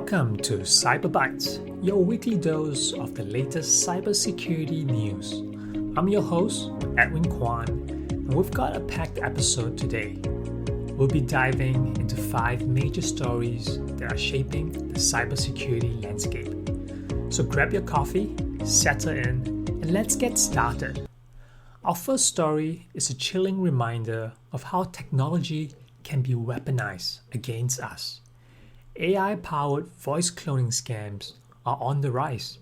Welcome to Cyberbytes, your weekly dose of the latest cybersecurity news. I'm your host, Edwin Kwan, and we've got a packed episode today. We'll be diving into 5 major stories that are shaping the cybersecurity landscape. So grab your coffee, settle in, and let's get started. Our first story is a chilling reminder of how technology can be weaponized against us. AI-powered voice cloning scams are on the rise,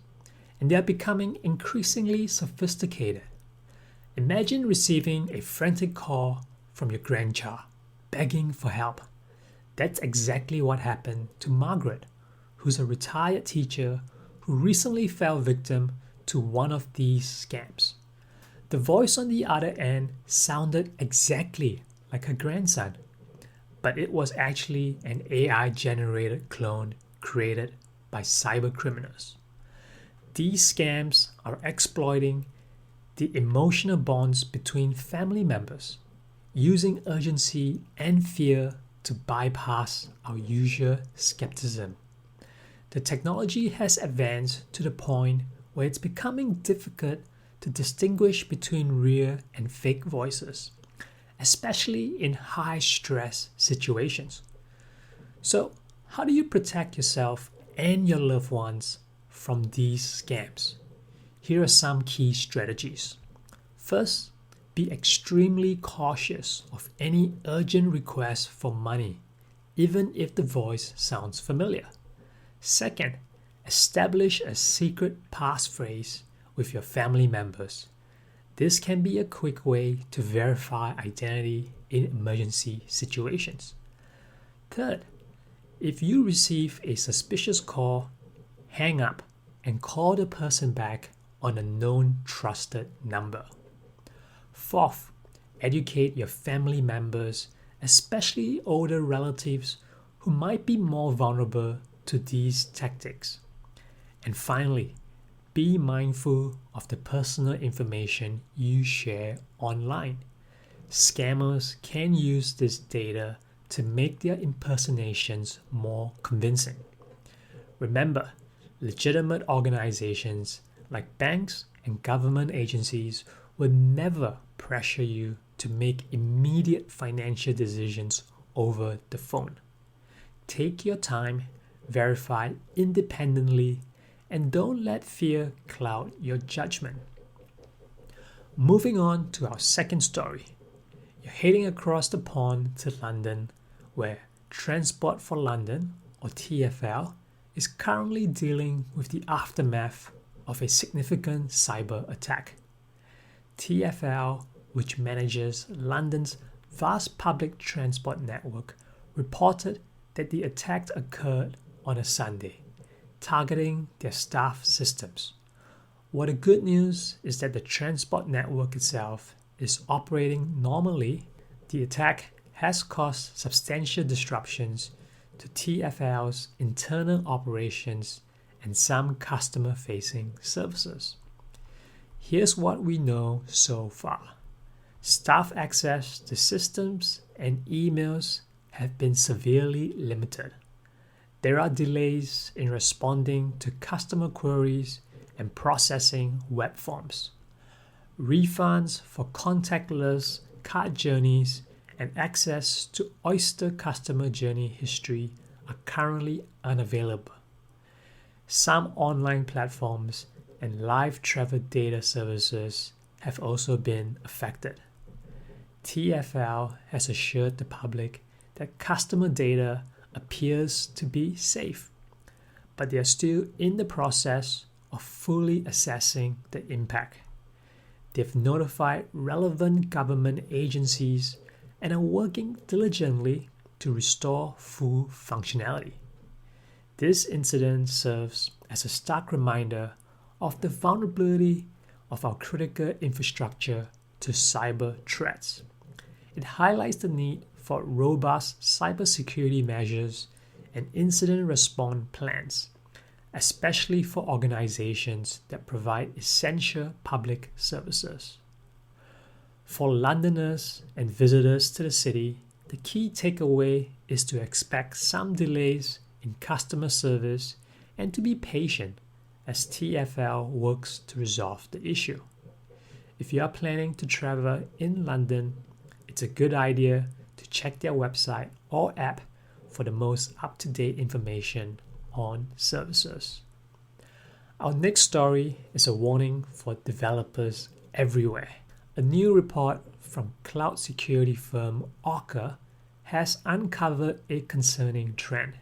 and they are becoming increasingly sophisticated. Imagine receiving a frantic call from your grandchild, begging for help. That's exactly what happened to Margaret, who's a retired teacher who recently fell victim to one of these scams. The voice on the other end sounded exactly like her grandson, but it was actually an AI-generated clone created by cybercriminals. These scams are exploiting the emotional bonds between family members, using urgency and fear to bypass our usual skepticism. The technology has advanced to the point where it's becoming difficult to distinguish between real and fake voices, especially in high-stress situations. So, how do you protect yourself and your loved ones from these scams? Here are some key strategies. First, be extremely cautious of any urgent request for money, even if the voice sounds familiar. Second, establish a secret passphrase with your family members. This can be a quick way to verify identity in emergency situations. Third, if you receive a suspicious call, hang up and call the person back on a known trusted number. Fourth, educate your family members, especially older relatives who might be more vulnerable to these tactics. And finally, be mindful of the personal information you share online. Scammers can use this data to make their impersonations more convincing. Remember, legitimate organizations like banks and government agencies would never pressure you to make immediate financial decisions over the phone. Take your time, verify independently, and don't let fear cloud your judgment. Moving on to our second story. You're heading across the pond to London, where Transport for London, or TfL, is currently dealing with the aftermath of a significant cyber attack. TfL, which manages London's vast public transport network, reported that the attack occurred on a Sunday, targeting their staff systems. What the good news is that the transport network itself is operating normally. The attack has caused substantial disruptions to TfL's internal operations and some customer-facing services. Here's what we know so far. Staff access to systems and emails have been severely limited. There are delays in responding to customer queries and processing web forms. Refunds for contactless card journeys and access to Oyster customer journey history are currently unavailable. Some online platforms and live travel data services have also been affected. TfL has assured the public that customer data appears to be safe, but they are still in the process of fully assessing the impact. They've notified relevant government agencies and are working diligently to restore full functionality. This incident serves as a stark reminder of the vulnerability of our critical infrastructure to cyber threats. It highlights the need for robust cybersecurity measures and incident response plans, especially for organizations that provide essential public services. For Londoners and visitors to the city, the key takeaway is to expect some delays in customer service and to be patient as TfL works to resolve the issue. If you are planning to travel in London, it's a good idea to check their website or app for the most up-to-date information on services. Our next story is a warning for developers everywhere. A new report from cloud security firm Orca has uncovered a concerning trend: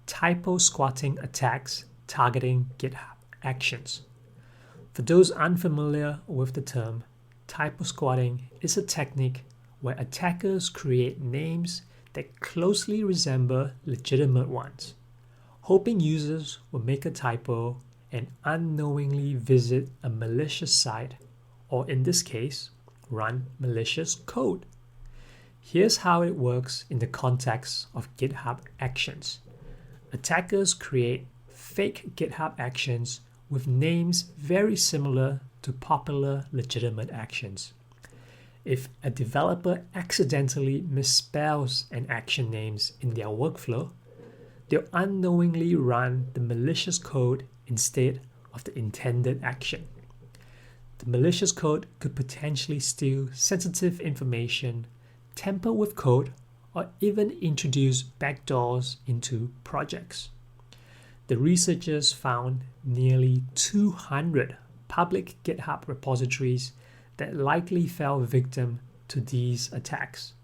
typosquatting attacks targeting GitHub actions. For those unfamiliar with the term, typosquatting is a technique where attackers create names that closely resemble legitimate ones, hoping users will make a typo and unknowingly visit a malicious site, or in this case, run malicious code. Here's how it works in the context of GitHub actions. Attackers create fake GitHub actions with names very similar to popular legitimate actions. If a developer accidentally misspells an action names in their workflow, they'll unknowingly run the malicious code instead of the intended action. The malicious code could potentially steal sensitive information, tamper with code, or even introduce backdoors into projects. The researchers found nearly 200 public GitHub repositories that likely fell victim to these attacks.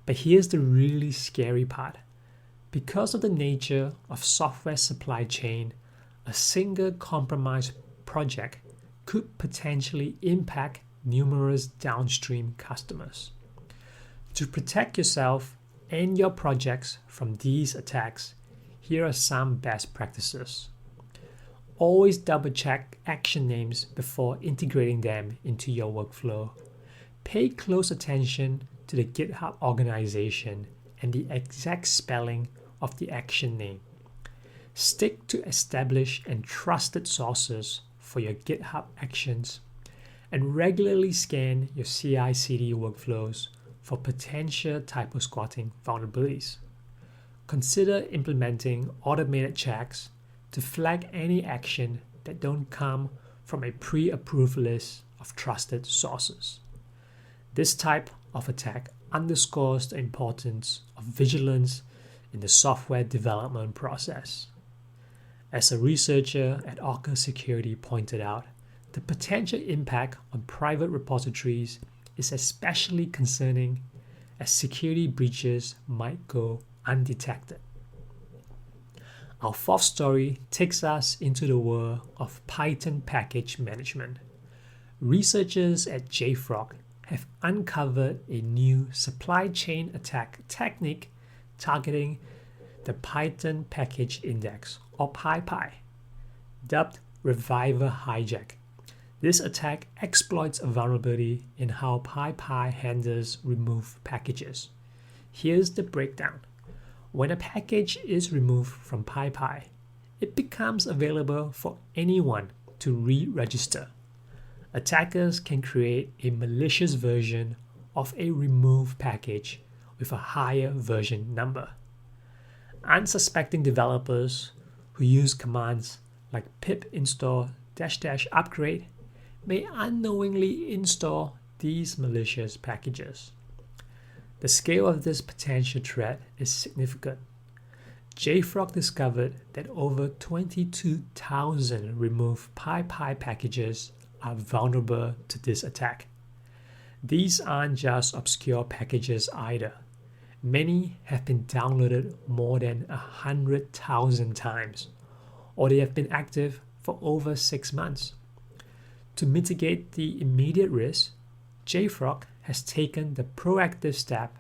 But here's the really scary part. Because of the nature of software supply chain, a single compromised project could potentially impact numerous downstream customers. To protect yourself and your projects from these attacks, here are some best practices. Always double-check action names before integrating them into your workflow. Pay close attention to the GitHub organization and the exact spelling of the action name. Stick to established and trusted sources for your GitHub actions, and regularly scan your CI/CD workflows for potential typosquatting vulnerabilities. Consider implementing automated checks to flag any action that don't come from a pre-approved list of trusted sources. This type of attack underscores the importance of vigilance in the software development process. As a researcher at Orca Security pointed out, the potential impact on private repositories is especially concerning as security breaches might go undetected. Our fourth story takes us into the world of Python package management. Researchers at JFrog have uncovered a new supply chain attack technique targeting the Python package index, or PyPI, dubbed Reviver Hijack. This attack exploits a vulnerability in how PyPI handles removed packages. Here's the breakdown. When a package is removed from PyPI, it becomes available for anyone to re-register. Attackers can create a malicious version of a removed package with a higher version number. Unsuspecting developers who use commands like pip install -- upgrade may unknowingly install these malicious packages. The scale of this potential threat is significant. JFrog discovered that over 22,000 removed PyPI packages are vulnerable to this attack. These aren't just obscure packages either. Many have been downloaded more than 100,000 times, or they have been active for over 6 months. To mitigate the immediate risk, JFrog has taken the proactive step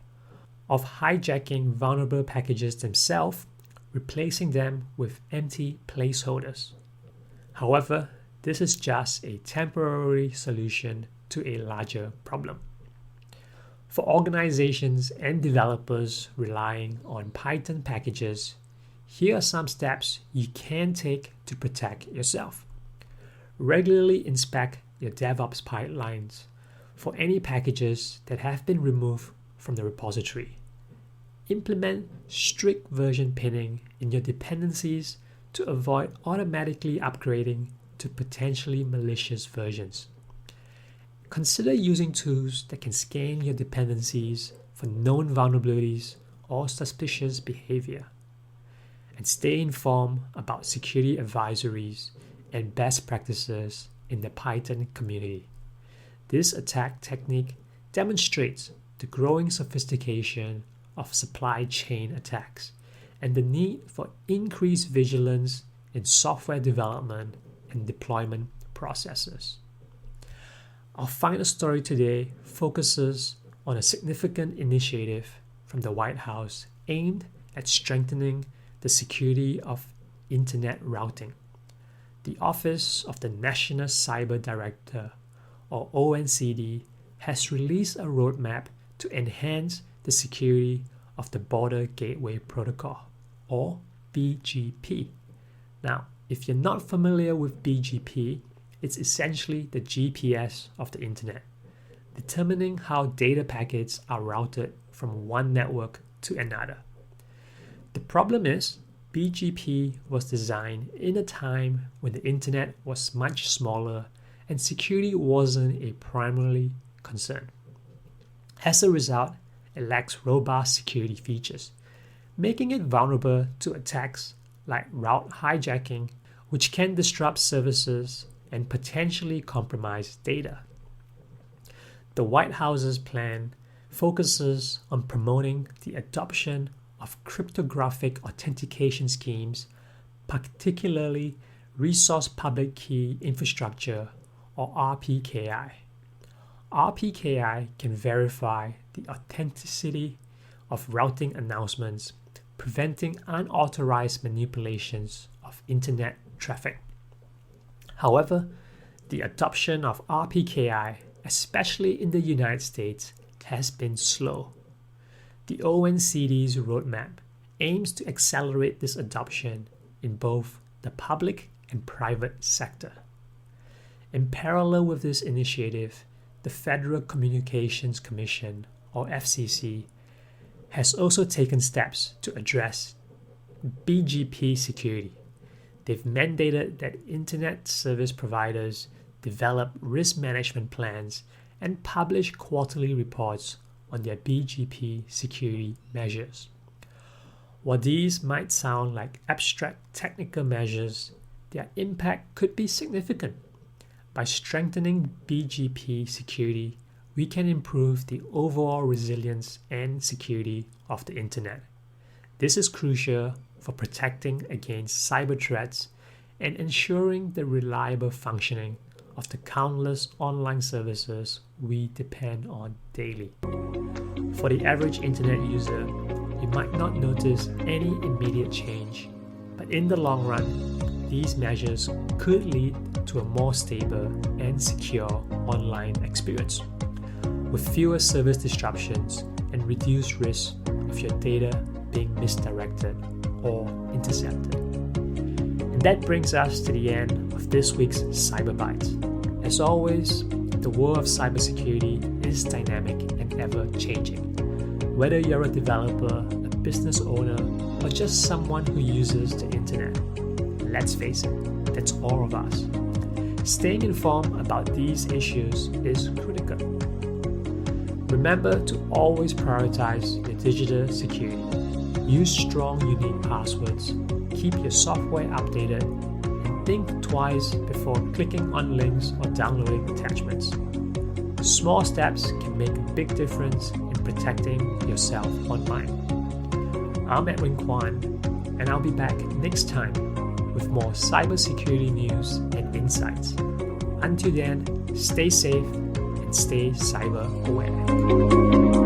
of hijacking vulnerable packages themselves, replacing them with empty placeholders. However, this is just a temporary solution to a larger problem. For organizations and developers relying on Python packages, here are some steps you can take to protect yourself. Regularly inspect your DevOps pipelines for any packages that have been removed from the repository. implement strict version pinning in your dependencies to avoid automatically upgrading to potentially malicious versions. Consider using tools that can scan your dependencies for known vulnerabilities or suspicious behavior. And stay informed about security advisories and best practices in the Python community. This attack technique demonstrates the growing sophistication of supply chain attacks and the need for increased vigilance in software development and deployment processes. Our final story today focuses on a significant initiative from the White House aimed at strengthening the security of Internet routing. The Office of the National Cyber Director, or ONCD, has released a roadmap to enhance the security of the Border Gateway Protocol, or BGP. Now, if you're not familiar with BGP, it's essentially the GPS of the Internet, determining how data packets are routed from one network to another. The problem is, BGP was designed in a time when the Internet was much smaller and security wasn't a primary concern. As a result, it lacks robust security features, making it vulnerable to attacks like route hijacking, which can disrupt services and potentially compromise data. The White House's plan focuses on promoting the adoption of cryptographic authentication schemes, particularly Resource Public Key Infrastructure, or RPKI. RPKI can verify the authenticity of routing announcements, preventing unauthorized manipulations of Internet traffic. However, the adoption of RPKI, especially in the United States, has been slow. The ONCD's roadmap aims to accelerate this adoption in both the public and private sector. In parallel with this initiative, the Federal Communications Commission, or FCC, has also taken steps to address BGP security. They've mandated that Internet service providers develop risk management plans and publish quarterly reports on their BGP security measures. While these might sound like abstract technical measures, their impact could be significant. By strengthening BGP security, we can improve the overall resilience and security of the Internet. This is crucial for protecting against cyber threats and ensuring the reliable functioning of the countless online services we depend on daily. For the average Internet user, you might not notice any immediate change, but in the long run, these measures could lead to a more stable and secure online experience, with fewer service disruptions and reduced risk of your data being misdirected or intercepted. And that brings us to the end of this week's Cyber Bites. As always, the world of cybersecurity is dynamic and ever-changing. Whether you're a developer, a business owner, or just someone who uses the internet, let's face it, that's all of us. Staying informed about these issues is critical. Remember to always prioritize your digital security. Use strong, unique passwords. Keep your software updated. And think twice before clicking on links or downloading attachments. Small steps can make a big difference in protecting yourself online. I'm Edwin Kwan, and I'll be back next time with more cybersecurity news and insights. Until then, stay safe and stay cyber aware.